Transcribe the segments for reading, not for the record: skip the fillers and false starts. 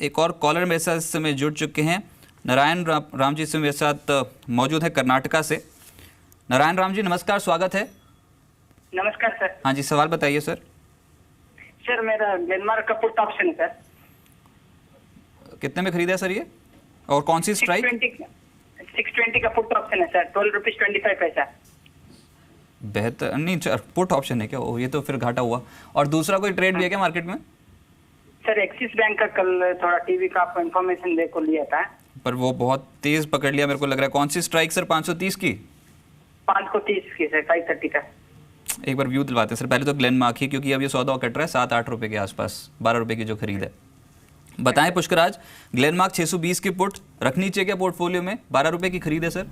एक और कॉलर मेरे साथ इस समय जुड़ चुके हैं। नारायण राम जी से मेरे साथ मौजूद है कर्नाटका से। नारायण राम जी नमस्कार, स्वागत है। नमस्कार सर। हाँ जी, सवाल बताइए सर। सर मेरा ग्लेनमार्क का पुट ऑप्शन है सर। कितने में खरीदा है सर ये, और कौन सी स्ट्राइक? 620 का पुट ऑप्शन है सर, ₹12.25। बेहतर नहीं, पुट ऑप्शन है क्या? ओ, ये तो फिर घाटा हुआ। और दूसरा कोई ट्रेड भी है क्या मार्केट में? सर एक्सिस बैंक का कल थोड़ा टीवी का आपको इन्फॉर्मेशन देखो लिया था, पर वो बहुत तेज पकड़ लिया मेरे को लग रहा है। कौन सी स्ट्राइक सर? 530 की? 530 की सर, 530 का। एक बार व्यू दिलवाते हैं सर। पहले तो ग्लेनमार्क ही, क्योंकि अब ये सौदा कट रहा है 7-8 रुपए के आसपास, 12 रुपए की जो खरीद है। बताएं पुष्कराज, ग्लेनमार्क 620 की पुट रखनी चाहिए क्या पोर्टफोलियो में? 12 रुपए की खरीद है सर।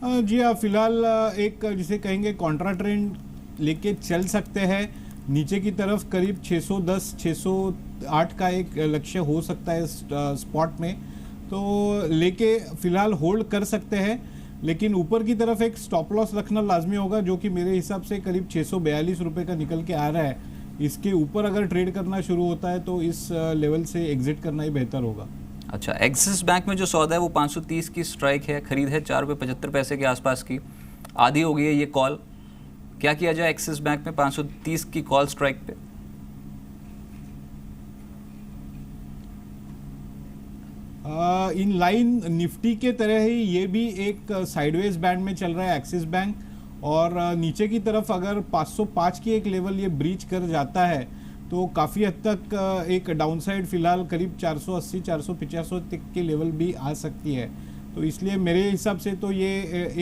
जी हाँ, फिलहाल एक जिसे कहेंगे कॉन्ट्रा ट्रेंड लेके चल सकते हैं नीचे की तरफ। करीब 610 608 का एक लक्ष्य हो सकता है स्पॉट में, तो लेके फिलहाल होल्ड कर सकते हैं। लेकिन ऊपर की तरफ एक स्टॉप लॉस रखना लाजमी होगा, जो कि मेरे हिसाब से करीब 642 रुपये का निकल के आ रहा है। इसके ऊपर अगर ट्रेड करना शुरू होता है तो इस लेवल से एग्जिट करना ही बेहतर होगा। अच्छा, एक्सिस बैंक में जो सौदा है वो 530 की स्ट्राइक है, खरीद है 4.75 के आसपास की, आधी हो गई है ये कॉल। क्या किया जाए एक्सिस बैंक में 530 की कॉल स्ट्राइक पे? इन लाइन निफ्टी के तरह ही ये भी एक साइडवेज बैंड में चल रहा है एक्सिस बैंक, और नीचे की तरफ अगर 505 की एक लेवल ये ब्रीच कर जाता है तो काफ़ी हद तक एक डाउनसाइड फिलहाल करीब 480 450 तक की लेवल भी आ सकती है। तो इसलिए मेरे हिसाब से तो ये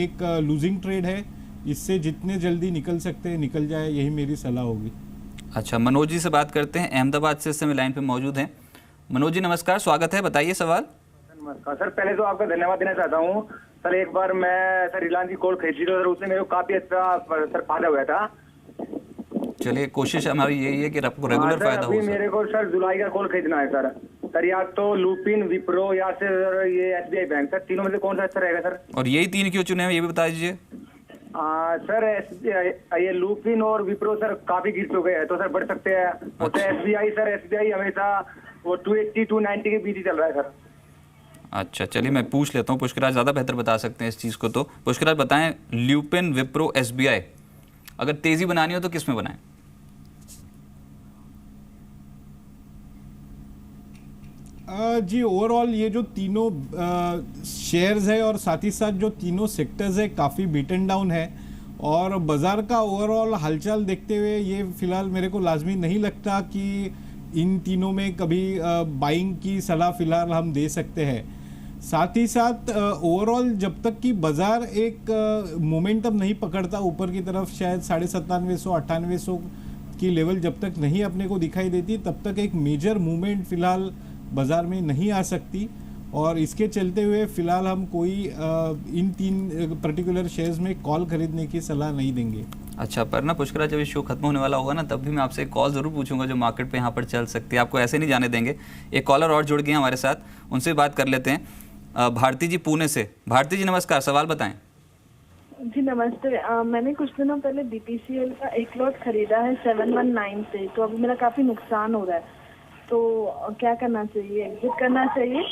एक लूजिंग ट्रेड है, इससे जितने जल्दी निकल सकते हैं निकल जाए, यही मेरी सलाह होगी। अच्छा, मनोज जी से बात करते हैं, अहमदाबाद से इस समय लाइन पे मौजूद हैं। मनोज जी नमस्कार, स्वागत है, बताइए सवाल। नमस्कार सर, पहले तो आपका धन्यवाद देना चाहता हूँ सर। एक बार मैं सर रिलायंस की कॉल खरीदी तो सर उसने मेरे को काफी अच्छा सर फायदा हुआ था। चलिए, कोशिश हमारी यही है कि आपको रेगुलर फायदा हो। मेरे को सर जुलाई का कॉल खरीदना है सर या तो लुपिन, विप्रो या फिर ये SBI बैंक, सर तीनों में से कौन सा अच्छा रहेगा सर? और यही तीन क्यों चुने हैं ये भी बता दीजिए। सर ये लुपिन और विप्रो सर काफी गिर चुके हैं, तो सर बढ़ सकते हैं। अच्छा। SBI हमेशा वो 280 290 के बीच ही चल रहा है सर। अच्छा, चलिए मैं पूछ लेता हूँ, पुष्कराज ज़्यादा बेहतर बता सकते हैं इस चीज़ को। तो पुष्कराज बताएं, ल्यूपिन, विप्रो, SBI अगर तेज़ी बनानी हो तो किस में बनाएं? जी ओवरऑल ये जो तीनों शेयर्स है और साथ ही साथ जो तीनों सेक्टर्स है काफ़ी बीटन डाउन है, और बाज़ार का ओवरऑल हालचाल देखते हुए ये फ़िलहाल मेरे को लाजमी नहीं लगता कि इन तीनों में कभी बाइंग की सलाह फ़िलहाल हम दे सकते हैं। साथ ही साथ ओवरऑल जब तक कि बाज़ार एक मोमेंटम नहीं पकड़ता ऊपर की तरफ, शायद 9750 9800 की लेवल जब तक नहीं अपने को दिखाई देती, तब तक एक मेजर मूवमेंट फ़िलहाल बाज़ार में नहीं आ सकती। और इसके चलते हुए फ़िलहाल हम कोई इन तीन पर्टिकुलर शेयर्स में कॉल खरीदने की सलाह नहीं देंगे। अच्छा, पर ना पुष्कराज, जब ये शो खत्म होने वाला होगा ना, तब भी मैं आपसे एक कॉल ज़रूर पूछूंगा जो मार्केट पे यहाँ पर चल सकती है, आपको ऐसे नहीं जाने देंगे। एक कॉलर और जुड़ गए हैं हमारे साथ, उनसे बात कर लेते हैं। भारती जी पुणे से। भारती जी नमस्कार, सवाल बताएं। जी नमस्ते। मैंने कुछ दिनों पहले BPCL का एक लॉट खरीदा है 719 से, तो अभी मेरा काफ़ी नुकसान हो रहा है, तो क्या करना चाहिए? एग्जिट करना चाहिए?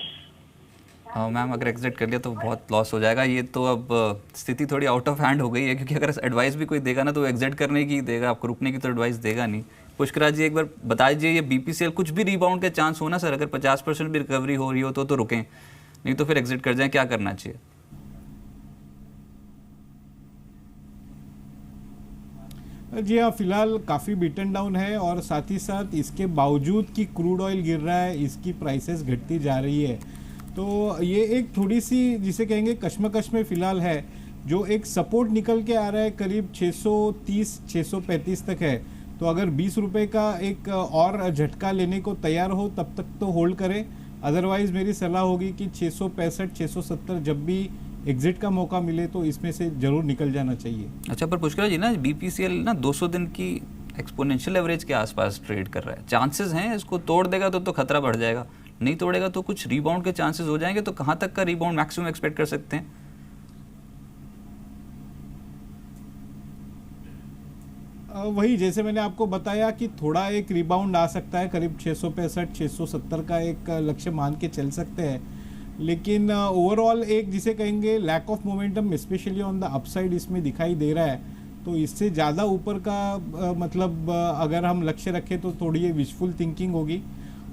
मैम, अगर एग्जिट कर लिया तो बहुत लॉस हो जाएगा। ये तो अब स्थिति थोड़ी आउट ऑफ हैंड हो गई है, क्योंकि अगर एडवाइस भी कोई देगा ना तो एग्जिट करने की देगा, आपको रुकने की तो एडवाइस देगा नहीं। पुष्कराज जी एक बार बता दीजिए, ये BPCL कुछ भी रिबाउंड के चांस हो ना सर, अगर 50% भी रिकवरी हो रही हो तो रुकें, नहीं तो फिर एग्जिट कर जाएं, क्या करना चाहिए? जी हाँ, फिलहाल काफ़ी बीटन डाउन है, और साथ ही साथ इसके बावजूद कि क्रूड ऑयल गिर रहा है, इसकी प्राइसेस घटती जा रही है, तो ये एक थोड़ी सी जिसे कहेंगे कश्मकश में फ़िलहाल है। जो एक सपोर्ट निकल के आ रहा है करीब 630 635 तक है, तो अगर 20 रुपये का एक और झटका लेने को तैयार हो तब तक तो होल्ड करें। अदरवाइज़ मेरी सलाह होगी कि 665 670 जब भी एग्जिट का मौका मिले तो इसमें से ज़रूर निकल जाना चाहिए। अच्छा, पर पुष्कराज जी ना, BPCL ना 200 दिन की एक्सपोनेंशियल एवरेज के आसपास ट्रेड कर रहा है, चांसेस हैं इसको तोड़ देगा तो खतरा बढ़ जाएगा, नहीं तोड़ेगा तो कुछ रीबाउंड के चांसेस हो जाएंगे। तो कहाँ तक का रीबाउंड मैक्सिमम एक्सपेक्ट कर सकते हैं? वही जैसे मैंने आपको बताया कि थोड़ा एक रिबाउंड आ सकता है, करीब 665 670 का एक लक्ष्य मान के चल सकते हैं, लेकिन ओवरऑल एक जिसे कहेंगे lack of momentum specially on the upside इसमें दिखाई दे रहा है। तो इससे ज़्यादा ऊपर का मतलब अगर हम लक्ष्य रखें तो थोड़ी ये विशफुल थिंकिंग होगी।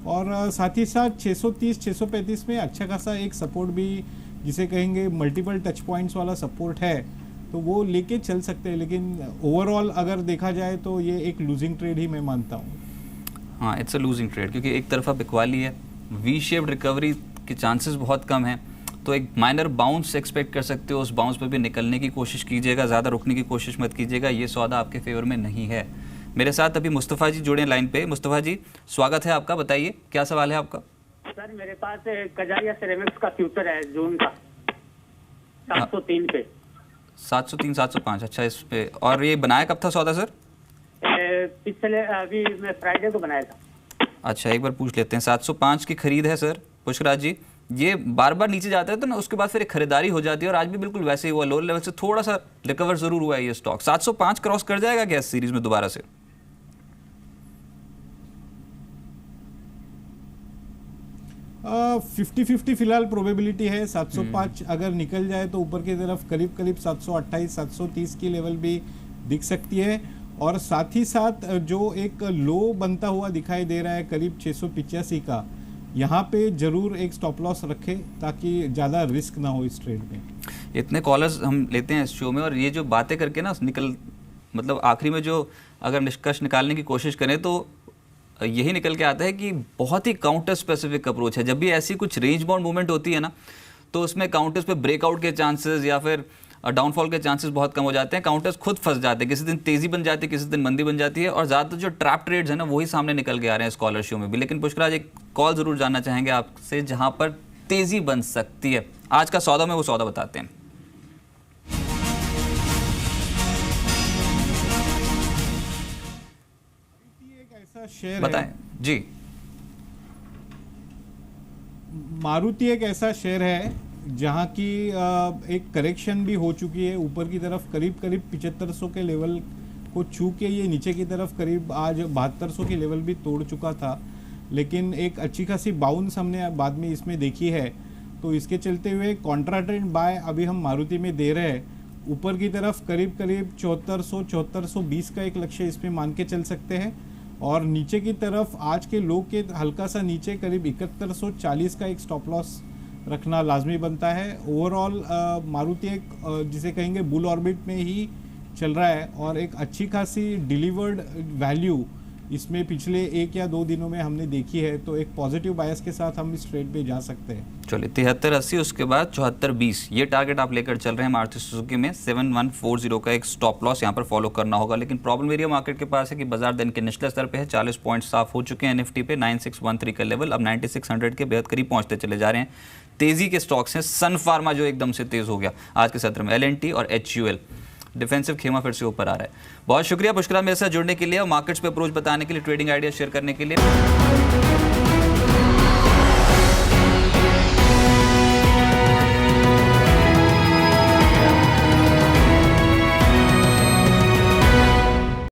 और साथ ही साथ 630 635 में अच्छा खासा एक सपोर्ट भी जिसे कहेंगे मल्टीपल टच पॉइंट्स वाला सपोर्ट है, तो वो लेके चल सकते हैं। लेकिन ओवरऑल अगर देखा जाए तो ये एक लूजिंग ट्रेड ही मैं मानता हूँ। हाँ, इट्स अ लूजिंग ट्रेड, क्योंकि एक तरफा बिकवाली है, वी शेप्ड रिकवरी के चांसेस बहुत कम हैं, तो एक माइनर बाउंस एक्सपेक्ट कर सकते हो। उस बाउंस पर भी निकलने की कोशिश कीजिएगा, ज़्यादा रुकने की कोशिश मत कीजिएगा, ये सौदा आपके फेवर में नहीं है। मेरे साथ अभी मुस्तफ़ा जी जुड़े लाइन पे। मुस्तफ़ा जी, स्वागत है आपका, बताइए क्या सवाल है आपका। सर मेरे पास कजारिया सिरेमिक्स का फ्यूचर है जून का 703 पे। 703 705, अच्छा इस पे। और ये बनाया कब था सौदा सर? पिछले अभी मैं फ्राइडे को बनाया था। अच्छा, एक बार पूछ लेते हैं। 705 की खरीद है सर पुष्कराज जी। ये बार बार नीचे जाता है तो ना उसके बाद फिर एक खरीदारी हो जाती है, और आज भी बिल्कुल वैसे ही हुआ, लोअर लेवल से थोड़ा सा रिकवर जरूर हुआ है ये स्टॉक। 705 क्रॉस कर जाएगा क्या इस सीरीज में दोबारा से? 50-50 फिलहाल प्रोबेबिलिटी है। 705 अगर निकल जाए तो ऊपर की तरफ करीब करीब 728 730 की लेवल भी दिख सकती है। और साथ ही साथ जो एक लो बनता हुआ दिखाई दे रहा है करीब 685 का, यहाँ पे जरूर एक स्टॉप लॉस रखें ताकि ज़्यादा रिस्क ना हो इस ट्रेड में। इतने कॉलर्स हम लेते हैं इस शो में, और ये जो बातें करके ना मतलब आखिरी में जो अगर निष्कर्ष निकालने की कोशिश करें तो यही निकल के आता है कि बहुत ही काउंटर स्पेसिफिक अप्रोच है। जब भी ऐसी कुछ रेंज बाउंड मूवमेंट होती है ना, तो उसमें काउंटर्स पे ब्रेकआउट के चांसेस या फिर डाउनफॉल के चांसेस बहुत कम हो जाते हैं। काउंटर्स खुद फंस जाते हैं, किसी दिन तेजी बन जाती है, किसी दिन मंदी बन जाती है, और ज़्यादातर जो ट्रैप ट्रेड्स है ना वही सामने निकल के आ रहे हैं स्कॉलर शो में भी। लेकिन पुष्कराज, एक कॉल जरूर जानना चाहेंगे आपसे जहां पर तेजी बन सकती है। आज का सौदा में वो सौदा बताते हैं। एक ऐसा शेयर बताएं जी। मारुति एक ऐसा शेयर है जहां की एक करेक्शन भी हो चुकी है ऊपर की तरफ, करीब करीब 7500 के लेवल को छू के ये नीचे की तरफ करीब आज 7200 की लेवल भी तोड़ चुका था। लेकिन एक अच्छी खासी बाउंस हमने बाद में इसमें देखी है, तो इसके चलते हुए कॉन्ट्रा ट्रेंड बाय अभी हम मारुति में दे रहे हैं। ऊपर की तरफ करीब करीब 7400-7420 का एक लक्ष्य इसमें मान के चल सकते हैं, और नीचे की तरफ आज के लो के हल्का सा नीचे करीब 7140 का एक स्टॉप लॉस रखना लाजमी बनता है। ओवरऑल मारुति एक जिसे कहेंगे बुल ऑर्बिट में ही चल रहा है, और एक अच्छी खासी डिलीवर्ड वैल्यू इसमें पिछले 1 या 2 दिनों में हमने देखी है, तो एक पॉजिटिव बायस के साथ हम इस ट्रेड पे जा सकते हैं। चलिए, 7380 उसके बाद 7420 ये टारगेट आप लेकर चल रहे हैं मारुति सुजुकी में। 7140 का एक स्टॉप लॉस यहाँ पर फॉलो करना होगा। लेकिन प्रॉब्लम एरिया मार्केट के पास है कि बाजार दिन के निचले स्तर पे है, 40 पॉइंट साफ हो चुके हैं निफ्टी पे। 9613 का लेवल अब 9600 के बेहद करीब पहुंचते चले जा रहे हैं। तेजी के स्टॉक्स हैं, सन फार्मा जो एकदम से तेज हो गया आज के सत्र में, LNT और HUL। डिफेंसिव खेमा फिर से ऊपर आ रहा है। बहुत शुक्रिया पुष्कराज मेरे साथ जुड़ने के लिए और मार्केट्स पे अप्रोच बताने के लिए, ट्रेडिंग आइडिया शेयर करने के लिए।